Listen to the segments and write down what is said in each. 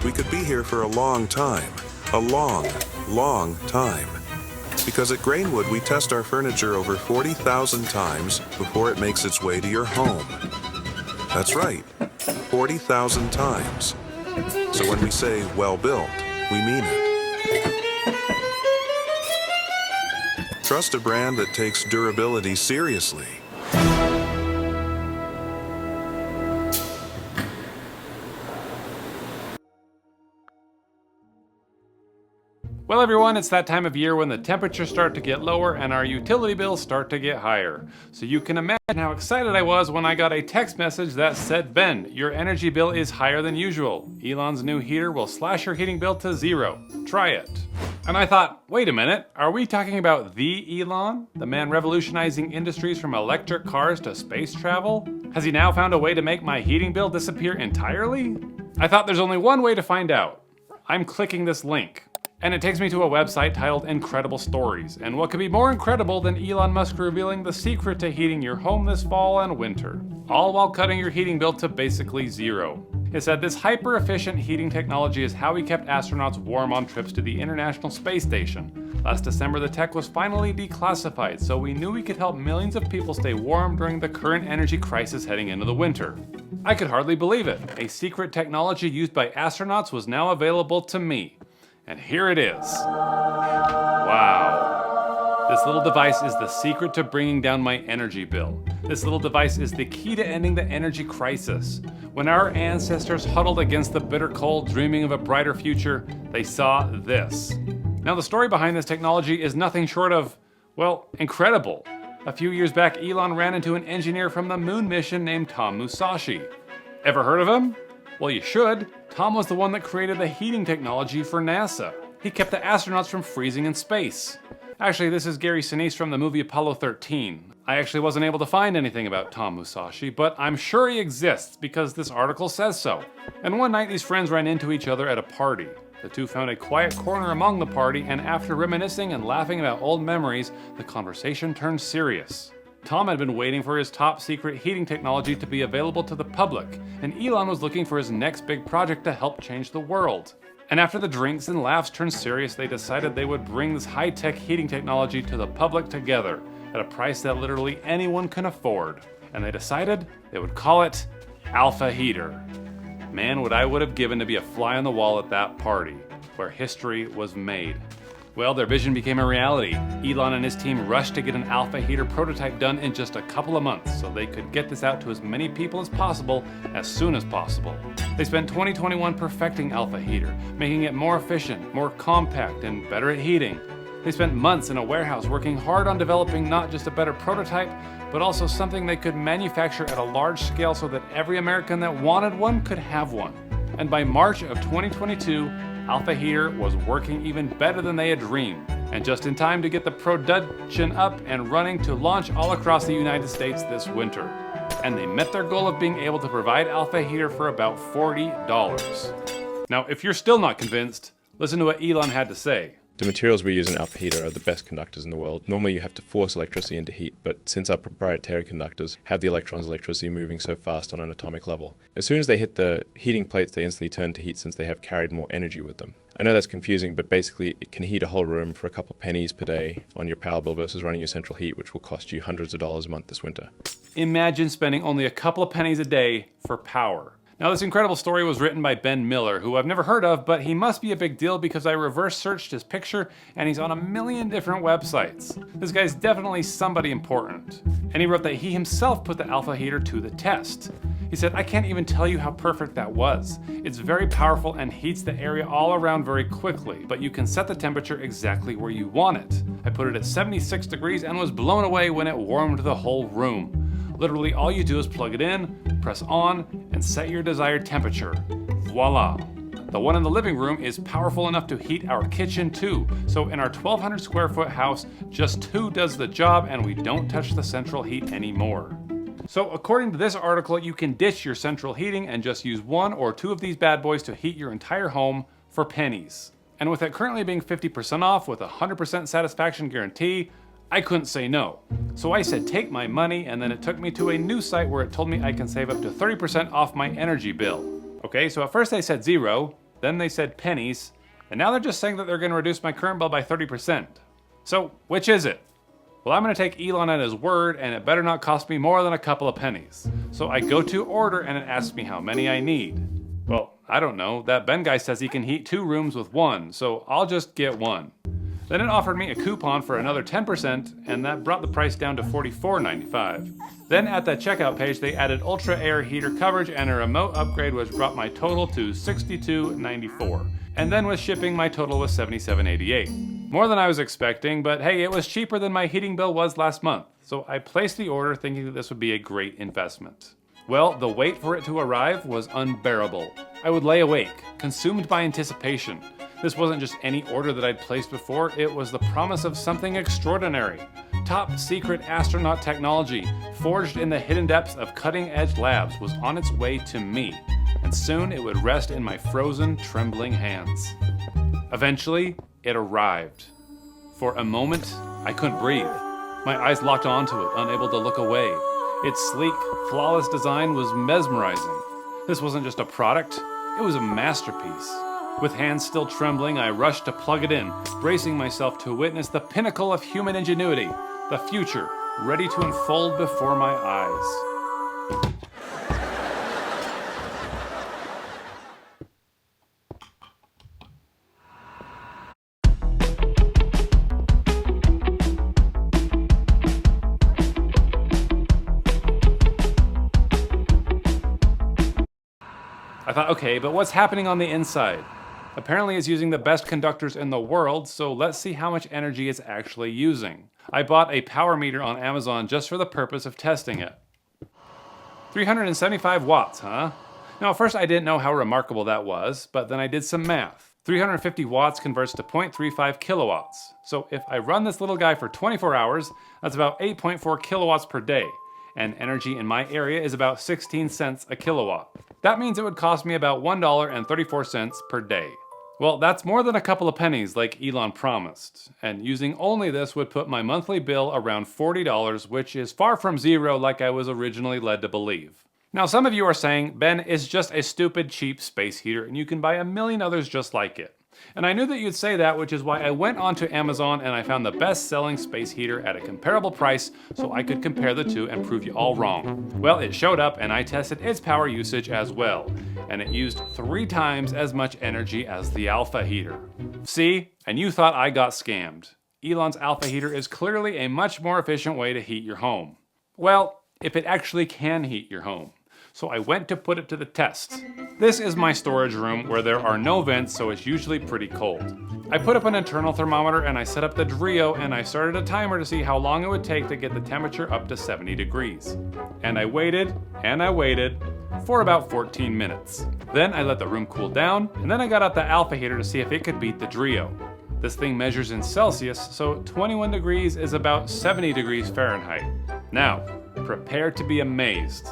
we could be here for a long time. A long, long time. Because at Grainwood, we test our furniture over 40,000 times before it makes its way to your home. That's right, 40,000 times. So when we say well built, we mean it. Trust a brand that takes durability seriously. Well everyone, it's that time of year when the temperatures start to get lower and our utility bills start to get higher. So you can imagine how excited I was when I got a text message that said, "Ben, your energy bill is higher than usual. Elon's new heater will slash your heating bill to 0. Try it." And I thought, wait a minute, are we talking about the Elon? The man revolutionizing industries from electric cars to space travel? Has he now found a way to make my heating bill disappear entirely? I thought there's only one way to find out. I'm clicking this link. And it takes me to a website titled Incredible Stories. And what could be more incredible than Elon Musk revealing the secret to heating your home this fall and winter, all while cutting your heating bill to basically 0. It said this hyper-efficient heating technology is how we kept astronauts warm on trips to the International Space Station. Last December, the tech was finally declassified, so we knew we could help millions of people stay warm during the current energy crisis heading into the winter. I could hardly believe it. A secret technology used by astronauts was now available to me. And here it is. Wow. This little device is the secret to bringing down my energy bill. This little device is the key to ending the energy crisis. When our ancestors huddled against the bitter cold, dreaming of a brighter future, they saw this. Now the story behind this technology is nothing short of, well, incredible. A few years back, Elon ran into an engineer from the moon mission named Tom Musashi. Ever heard of him? Well, you should. Tom was the one that created the heating technology for NASA. He kept the astronauts from freezing in space. Actually, this is Gary Sinise from the movie Apollo 13. I actually wasn't able to find anything about Tom Musashi, but I'm sure he exists because this article says so. And one night these friends ran into each other at a party. The two found a quiet corner among the party, and after reminiscing and laughing about old memories, the conversation turned serious. Tom had been waiting for his top secret heating technology to be available to the public, and Elon was looking for his next big project to help change the world. And after the drinks and laughs turned serious, they decided they would bring this high-tech heating technology to the public together at a price that literally anyone can afford. And they decided they would call it Alpha Heater. Man, what I would have given to be a fly on the wall at that party, where history was made. Well, their vision became a reality. Elon and his team rushed to get an Alpha Heater prototype done in just a couple of months so they could get this out to as many people as possible as soon as possible. They spent 2021 perfecting Alpha Heater, making it more efficient, more compact, and better at heating. They spent months in a warehouse working hard on developing not just a better prototype, but also something they could manufacture at a large scale so that every American that wanted one could have one. And by March of 2022, Alpha Heater was working even better than they had dreamed, and just in time to get the production up and running to launch all across the United States this winter. And they met their goal of being able to provide Alpha Heater for about $40. Now, if you're still not convinced, listen to what Elon had to say. The materials we use in Alpha Heater are the best conductors in the world. Normally you have to force electricity into heat, but since our proprietary conductors have the electrons electricity moving so fast on an atomic level, as soon as they hit the heating plates, they instantly turn to heat since they have carried more energy with them. I know that's confusing, but basically it can heat a whole room for a couple pennies per day on your power bill versus running your central heat, which will cost you hundreds of dollars a month this winter. Imagine spending only a couple of pennies a day for power. Now, this incredible story was written by Ben Miller, who I've never heard of, but he must be a big deal because I reverse searched his picture and he's on a million different websites. This guy's definitely somebody important. And he wrote that he himself put the Alpha Heater to the test. He said, "I can't even tell you how perfect that was. It's very powerful and heats the area all around very quickly, but you can set the temperature exactly where you want it. I put it at 76 degrees and was blown away when it warmed the whole room. Literally all you do is plug it in, press on, and set your desired temperature. Voila. The one in the living room is powerful enough to heat our kitchen too, so in our 1,200 square foot house, just 2 does the job and we don't touch the central heat anymore." So according to this article, you can ditch your central heating and just use 1 or 2 of these bad boys to heat your entire home for pennies. And with it currently being 50% off with a 100% satisfaction guarantee, I couldn't say no. So I said take my money, and then it took me to a new site where it told me I can save up to 30% off my energy bill. Okay, so at first I said 0, then they said pennies, and now they're just saying that they're going to reduce my current bill by 30%. So, which is it? Well, I'm going to take Elon at his word, and it better not cost me more than a couple of pennies. So I go to order, and it asks me how many I need. Well, I don't know. That Ben guy says he can heat 2 rooms with 1, so I'll just get 1. Then it offered me a coupon for another 10%, and that brought the price down to $44.95. Then at the checkout page, they added Ultra Air heater coverage and a remote upgrade, which brought my total to $62.94. And then with shipping, my total was $77.88. More than I was expecting, but hey, it was cheaper than my heating bill was last month. So I placed the order thinking that this would be a great investment. Well, the wait for it to arrive was unbearable. I would lay awake, consumed by anticipation. This wasn't just any order that I'd placed before, it was the promise of something extraordinary. Top secret astronaut technology, forged in the hidden depths of cutting-edge labs, was on its way to me, and soon it would rest in my frozen, trembling hands. Eventually, it arrived. For a moment, I couldn't breathe. My eyes locked onto it, unable to look away. Its sleek, flawless design was mesmerizing. This wasn't just a product, it was a masterpiece. With hands still trembling, I rushed to plug it in, bracing myself to witness the pinnacle of human ingenuity, the future, ready to unfold before my eyes. I thought, okay, but what's happening on the inside? Apparently it's using the best conductors in the world, so let's see how much energy it's actually using. I bought a power meter on Amazon just for the purpose of testing it. 375 watts, huh? Now at first I didn't know how remarkable that was, but then I did some math. 350 watts converts to 0.35 kilowatts. So if I run this little guy for 24 hours, that's about 8.4 kilowatts per day. And energy in my area is about 16 cents a kilowatt. That means it would cost me about $1.34 per day. Well, that's more than a couple of pennies like Elon promised. And using only this would put my monthly bill around $40, which is far from zero like I was originally led to believe. Now some of you are saying, Ben, it's just a stupid cheap space heater and you can buy a million others just like it. And I knew that you'd say that, which is why I went onto Amazon and I found the best-selling space heater at a comparable price so I could compare the two and prove you all wrong. Well, it showed up and I tested its power usage as well, and it used 3 times as much energy as the Alpha heater. See? And you thought I got scammed. Elon's Alpha heater is clearly a much more efficient way to heat your home. Well, if it actually can heat your home. So I went to put it to the test. This is my storage room where there are no vents, so it's usually pretty cold. I put up an internal thermometer and I set up the Drio and I started a timer to see how long it would take to get the temperature up to 70 degrees. And I waited for about 14 minutes. Then I let the room cool down and then I got out the Alpha heater to see if it could beat the Drio. This thing measures in Celsius, so 21 degrees is about 70 degrees Fahrenheit. Now, prepare to be amazed.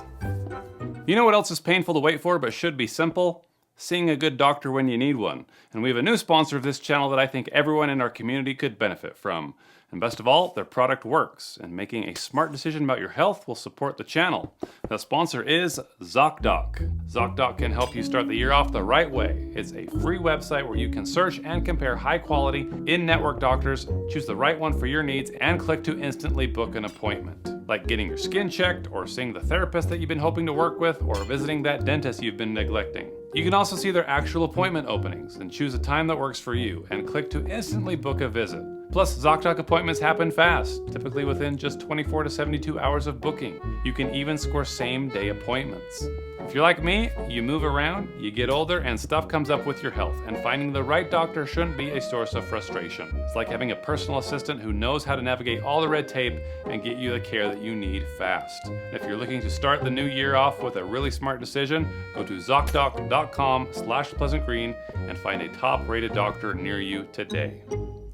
You know what else is painful to wait for but should be simple? Seeing a good doctor when you need one. And we have a new sponsor of this channel that I think everyone in our community could benefit from. And best of all, their product works, and making a smart decision about your health will support the channel. The sponsor is ZocDoc. ZocDoc can help you start the year off the right way. It's a free website where you can search and compare high-quality, in-network doctors, choose the right one for your needs, and click to instantly book an appointment. Like getting your skin checked, or seeing the therapist that you've been hoping to work with, or visiting that dentist you've been neglecting. You can also see their actual appointment openings and choose a time that works for you, and click to instantly book a visit. Plus, ZocDoc appointments happen fast, typically within just 24 to 72 hours of booking. You can even score same-day appointments. If you're like me, you move around, you get older, and stuff comes up with your health, and finding the right doctor shouldn't be a source of frustration. It's like having a personal assistant who knows how to navigate all the red tape and get you the care that you need fast. If you're looking to start the new year off with a really smart decision, go to ZocDoc.com/pleasantgreen and find a top-rated doctor near you today.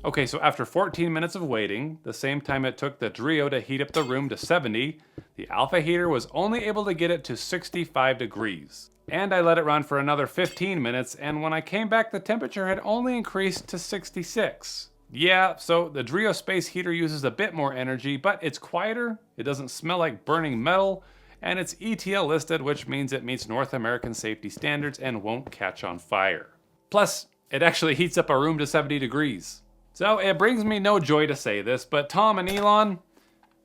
Okay, so after 14 minutes of waiting, the same time it took the Drio to heat up the room to 70, the Alpha heater was only able to get it to 65 degrees. And I let it run for another 15 minutes, and when I came back, the temperature had only increased to 66. Yeah, so the Drio space heater uses a bit more energy, but it's quieter, it doesn't smell like burning metal, and it's ETL listed, which means it meets North American safety standards and won't catch on fire. Plus, it actually heats up a room to 70 degrees. So it brings me no joy to say this, but Tom and Elon,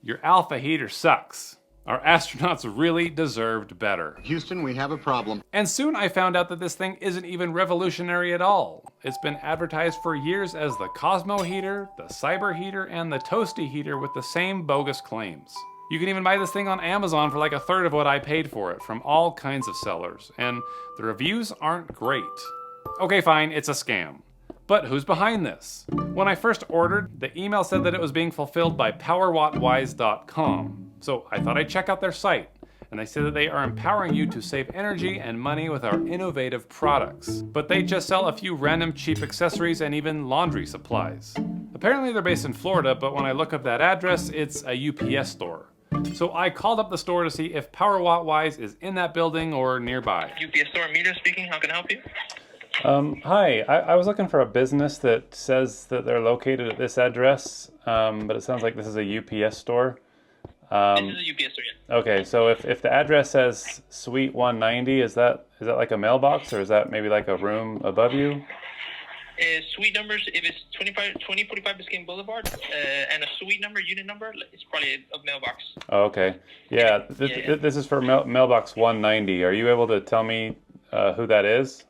your alpha heater sucks. Our astronauts really deserved better. Houston, we have a problem. And soon I found out that this thing isn't even revolutionary at all. It's been advertised for years as the Cosmo heater, the Cyber heater, and the Toasty heater with the same bogus claims. You can even buy this thing on Amazon for like a third of what I paid for it from all kinds of sellers, and the reviews aren't great. Okay, fine, it's a scam. But who's behind this? When I first ordered, the email said that it was being fulfilled by PowerWattWise.com. So I thought I'd check out their site. And they say that they are empowering you to save energy and money with our innovative products. But they just sell a few random cheap accessories and even laundry supplies. Apparently they're based in Florida, but when I look up that address, it's a UPS store. So I called up the store to see if PowerWattWise is in that building or nearby. UPS store, Meter speaking. How can I help you? Hi, I was looking for a business that says that they're located at this address, but it sounds like this is a UPS store. This is a UPS store, yeah. Okay, so if the address says Suite 190, is that like a mailbox, or is that maybe like a room above you? Suite numbers, if it's 2045 Biscayne Boulevard, and a suite number, unit number, it's probably a mailbox. Oh, okay. Yeah, this is for mailbox 190. Are you able to tell me who that is?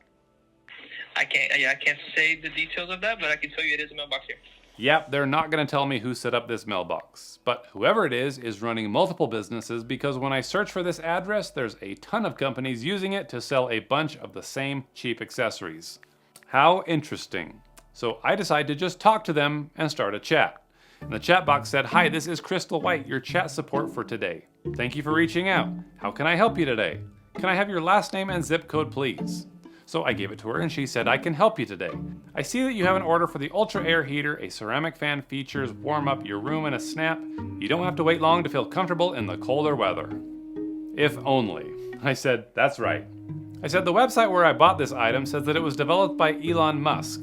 I can't say the details of that, but I can tell you it is a mailbox here. Yep, they're not going to tell me who set up this mailbox. But whoever it is running multiple businesses, because when I search for this address, there's a ton of companies using it to sell a bunch of the same cheap accessories. How interesting. So I decided to just talk to them and start a chat. And the chat box said, "Hi, this is Crystal White, your chat support for today. Thank you for reaching out. How can I help you today? Can I have your last name and zip code, please?" So I gave it to her and she said, "I can help you today. I see that you have an order for the Ultra Air Heater. A ceramic fan features warm up your room in a snap. You don't have to wait long to feel comfortable in the colder weather." If only. I said, "That's right." I said, "The website where I bought this item says that it was developed by Elon Musk.